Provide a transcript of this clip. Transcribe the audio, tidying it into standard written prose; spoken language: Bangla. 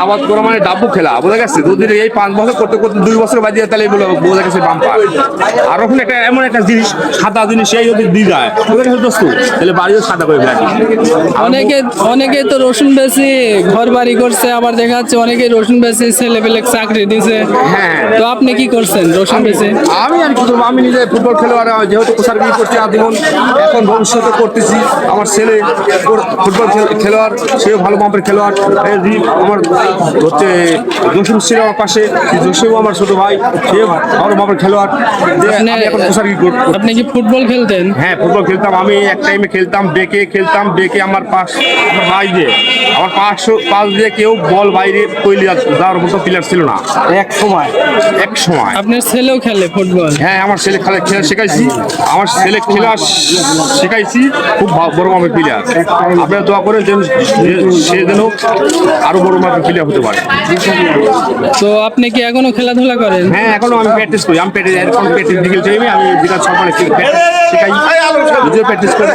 আবাদ করা মানে ডাব্বু খেলা, বোঝা গেছে? যদি এই 5 বছর করতে করতে 2 বছর বাজিয়ে তাহলে এগুলো বোঝা গেছে বাম্পার। আর ওখানে একটা এমন একটা জিনিস, সাদা জিনিস, সেই যদি দিয়ে যায় বোঝা গেছে দোস্ত, তাহলে বাড়িও সাদা করে ফেলা। অনেকে তো রসুন বেশি ঘর বাড়ি করছে, আবার দেখা যাচ্ছে অনেকে রসুন বেশি ছেলে পেলে চাকরি দিছে। হ্যাঁ, তো আপনি কি করছেন রসুন বেশি? আমি আর কি করবো, আমি নিজে ফুটবল খেলোয়াড়, যেহেতু কোষারগিরি করছি আজীবন, এখন ভবিষ্যতে করতেছি। আমার ছেলে ফুটবল খেলোয়াড়, সেও ভালো মাপের খেলোয়াড়। আমার হচ্ছে জসিম ছিল আমার পাশে, জসিম আমার ছোট ভাই, সেও ভালো মাপের খেলোয়াড়। আমি এখন কোষারগিরি করছি। আপনি কি ফুটবল খেলতেন? হ্যাঁ, ফুটবল খেলতাম। আমি এক টাইমে খেলতাম, বেকে আমার বাইরে, আমার পাশ দিয়ে কেউ বল বাইরে কইলে যাওয়ার মতো প্লেয়ার ছিল না এক সময়। আপনার ছেলেও খেলে ফুটবল? হ্যাঁ, আমার ছেলে খেলা শেখাইছি, আমার ছেলে খেলা শেখাইছি, খুব বড় মাপের প্লেয়ার। আপনারা দোয়া করেন যেন সে যেন আরো বড় মাপের প্লেয়ার হতে পারে। তো আপনি কি এখনো খেলাধুলা করেন? হ্যাঁ, এখনো আমি প্র্যাকটিস করি। আমি প্র্যাকটিস বিকেল টাইমে আমি বিকাল 6 শেখাই, নিজেও প্র্যাকটিস করি।